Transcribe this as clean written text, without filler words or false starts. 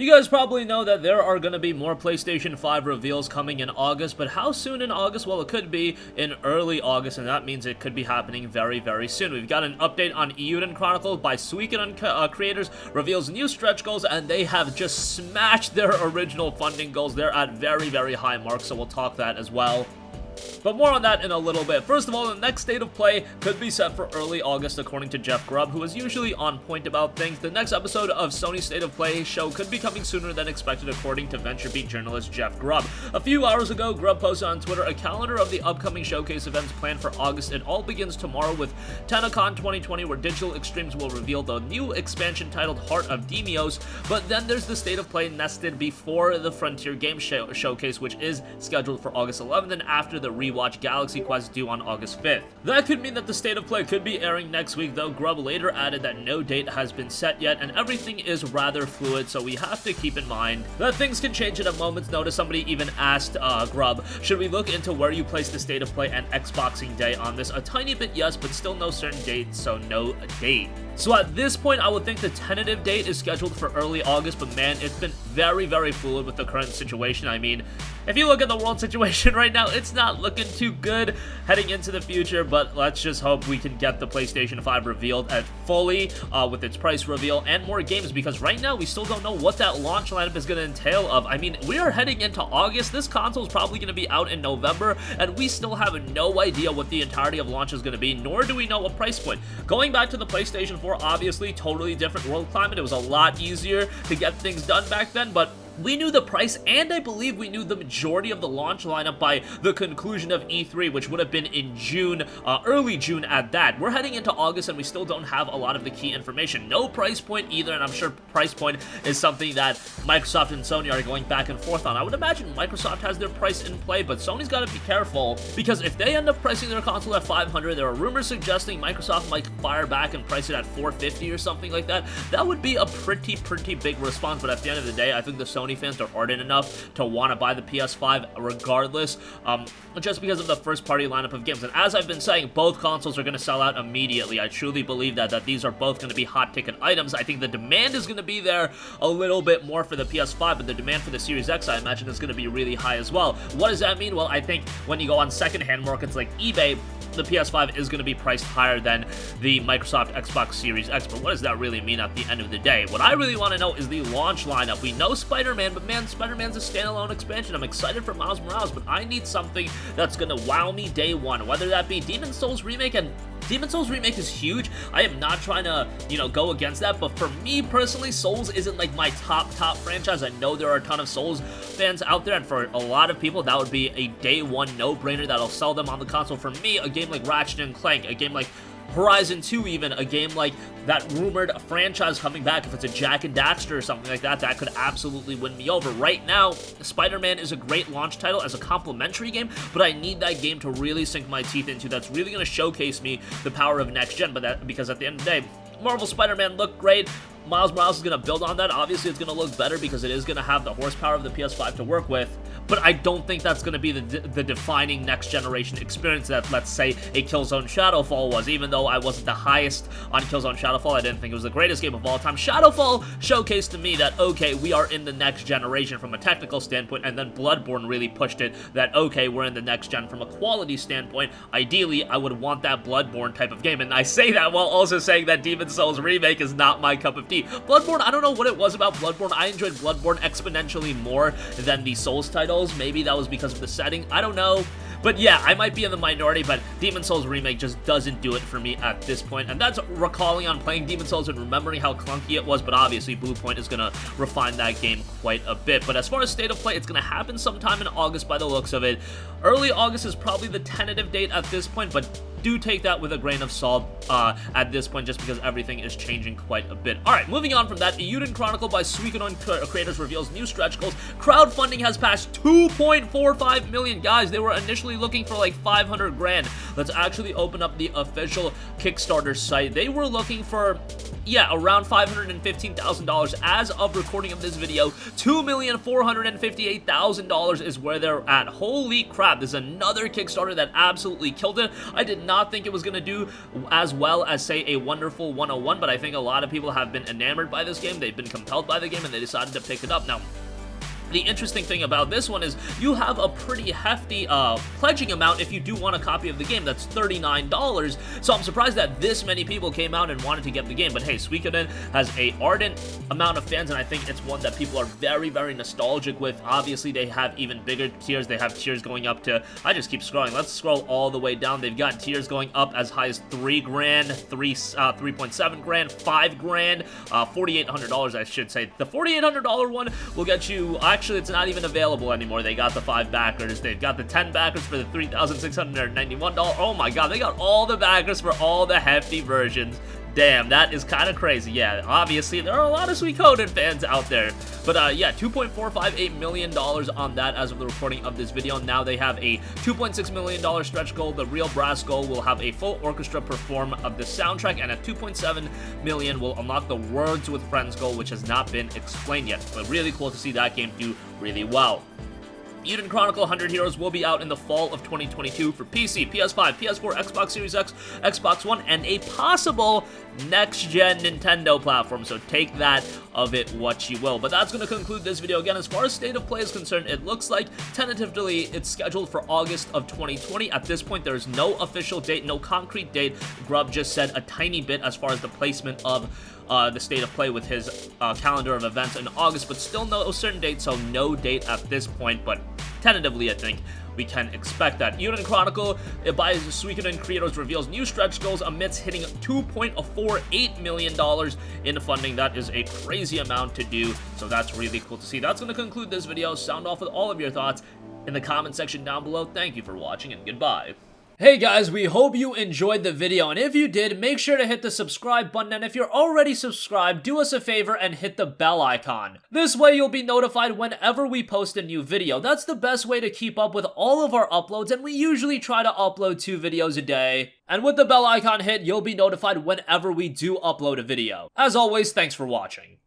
You guys probably know that there are going to be more PlayStation 5 reveals coming in August, but how soon in August? Well, it could be in early August, and that means it could be happening very, very soon. We've got an update on Union Chronicle by Suikoden creators, reveals new stretch goals, and they have just smashed their original funding goals. They're at very, very high marks, so we'll talk that as well. But more on that in a little bit. First of all, the next state of play could be set for early August, according to Jeff Grubb, who is usually on point about things. The next episode of Sony's State of Play show could be coming sooner than expected, according to VentureBeat journalist Jeff Grubb. A few hours ago, Grubb posted on Twitter a calendar of the upcoming showcase events planned for August. It all begins tomorrow with TennoCon 2020, where Digital Extremes will reveal the new expansion titled Heart of Demios. But then there's the State of Play nested before the Frontier Games Showcase, which is scheduled for August 11th, and after the rewatch Galaxy Quest due on August 5th. That could mean that the State of Play could be airing next week, though Grubb later added that no date has been set yet, and everything is rather fluid, so we have to keep in mind that things can change at a moment's notice. Somebody even asked Grubb, should we look into where you place the State of Play and Xboxing Day on this? A tiny bit yes, but still no certain date, so no date. So at this point, I would think the tentative date is scheduled for early August, but man, it's been very, very fluid with the current situation. I mean, if you look at the world situation right now, it's not looking too good heading into the future, but let's just hope we can get the PlayStation 5 revealed at fully with its price reveal and more games, because right now we still don't know what that launch lineup is going to entail of. I mean, we are heading into August. This console is probably going to be out in November, and we still have no idea what the entirety of launch is going to be, nor do we know what price point. Going back to the PlayStation 4, obviously, totally different world climate. It was a lot easier to get things done back then, but we knew the price, and I believe we knew the majority of the launch lineup by the conclusion of E3, which would have been in June, early June at that. We're heading into August, and we still don't have a lot of the key information. No price point either, and I'm sure price point is something that Microsoft and Sony are going back and forth on. I would imagine Microsoft has their price in play, but Sony's got to be careful, because if they end up pricing their console at $500, there are rumors suggesting Microsoft might fire back and price it at $450 or something like that. That would be a pretty big response, but at the end of the day, I think the Sony fans are ardent enough to want to buy the PS5 regardless, just because of the first-party lineup of games. And as I've been saying, both consoles are going to sell out immediately. I truly believe that these are both going to be hot-ticket items. I think the demand is going to be there a little bit more for the PS5, but the demand for the Series X, I imagine, is going to be really high as well. What does that mean? Well, I think when you go on second-hand markets like eBay, the PS5 is going to be priced higher than the Microsoft Xbox Series X, but what does that really mean at the end of the day? What I really want to know is the launch lineup. We know Spider-Man, but man, Spider-Man's a standalone expansion. I'm excited for Miles Morales, but I need something that's going to wow me day one, whether that be Demon's Souls Remake, and Demon's Souls Remake is huge. I am not trying to, go against that, but for me personally, Souls isn't like my top franchise. I know there are a ton of Souls fans out there, and for a lot of people, that would be a day one no-brainer that'll sell them on the console. For me, a game like Ratchet & Clank, a game like Horizon 2 even, a game like that rumored franchise coming back, if it's a Jak and Daxter or something like that, that could absolutely win me over. Right now, Spider-Man is a great launch title as a complimentary game, but I need that game to really sink my teeth into. That's really going to showcase me the power of next gen, because at the end of the day, Marvel Spider-Man looked great. Miles Morales is going to build on that. Obviously, it's going to look better because it is going to have the horsepower of the PS5 to work with, but I don't think that's going to be the defining next-generation experience that, let's say, a Killzone Shadowfall was. Even though I wasn't the highest on Killzone Shadowfall, I didn't think it was the greatest game of all time. Shadowfall showcased to me that, okay, we are in the next generation from a technical standpoint, and then Bloodborne really pushed it that, okay, we're in the next gen from a quality standpoint. Ideally, I would want that Bloodborne type of game, and I say that while also saying that Demon's Souls Remake is not my cup of tea. Bloodborne, I don't know what it was about Bloodborne. I enjoyed Bloodborne exponentially more than the Souls titles. Maybe that was because of the setting. I don't know. But yeah, I might be in the minority, but Demon's Souls Remake just doesn't do it for me at this point. And that's recalling on playing Demon's Souls and remembering how clunky it was, but obviously Bluepoint is going to refine that game quite a bit. But as far as State of Play, it's going to happen sometime in August by the looks of it. Early August is probably the tentative date at this point, but do take that with a grain of salt at this point, just because everything is changing quite a bit. Alright, moving on from that, the Union Chronicle by Suikoden creators reveals new stretch goals. Crowdfunding has passed 2.45 million. Guys, they were initially actually looking for like 500 grand. Let's actually open up the official Kickstarter site. They were looking for, yeah, around $515,000 as of recording of this video. $2,458,000 is where they're at. Holy crap, there's another Kickstarter that absolutely killed it. I did not think it was going to do as well as, say, a Wonderful 101, but I think a lot of people have been enamored by this game. They've been compelled by the game, and they decided to pick it up. Now, the interesting thing about this one is you have a pretty hefty pledging amount if you do want a copy of the game. That's $39, so I'm surprised that this many people came out and wanted to get the game. But hey, Suikoden has a ardent amount of fans, and I think it's one that people are very, very nostalgic with. Obviously, they have even bigger tiers. They have tiers going up to, I just keep scrolling. Let's scroll all the way down. They've got tiers going up as high as 3 grand, 3.7 grand, 5 grand, $4,800, I should say. The $4,800 one will get you, actually, it's not even available anymore. They got the 5 backers. They've got the 10 backers for the $3,691. Oh my god, they got all the backers for all the hefty versions. Damn, that is kind of crazy. Yeah, obviously, there are a lot of Suikoden fans out there. But yeah, $2.458 million on that as of the recording of this video. Now they have a $2.6 million stretch goal. The real brass goal will have a full orchestra perform of the soundtrack, and at $2.7 million will unlock the Words with Friends goal, which has not been explained yet. But really cool to see that game do really well. Union Chronicle 100 Heroes will be out in the fall of 2022 for PC, PS5, PS4, Xbox Series X, Xbox One, and a possible next-gen Nintendo platform, so take that of it what you will. But that's going to conclude this video. Again, as far as State of Play is concerned, it looks like tentatively it's scheduled for August of 2020. At this point, there's no official date, no concrete date. Grubb just said a tiny bit as far as the placement of the State of Play with his calendar of events in August, but still no certain date, so no date at this point, but tentatively, I think we can expect that. Union Chronicle by Suikoden Creators reveals new stretch goals amidst hitting $2.48 million in funding. That is a crazy amount to do, so that's really cool to see. That's going to conclude this video. Sound off with all of your thoughts in the comment section down below. Thank you for watching, and goodbye. Hey guys, we hope you enjoyed the video, and if you did, make sure to hit the subscribe button, and if you're already subscribed, do us a favor and hit the bell icon. This way you'll be notified whenever we post a new video. That's the best way to keep up with all of our uploads, and we usually try to upload 2 videos a day. And with the bell icon hit, you'll be notified whenever we do upload a video. As always, thanks for watching.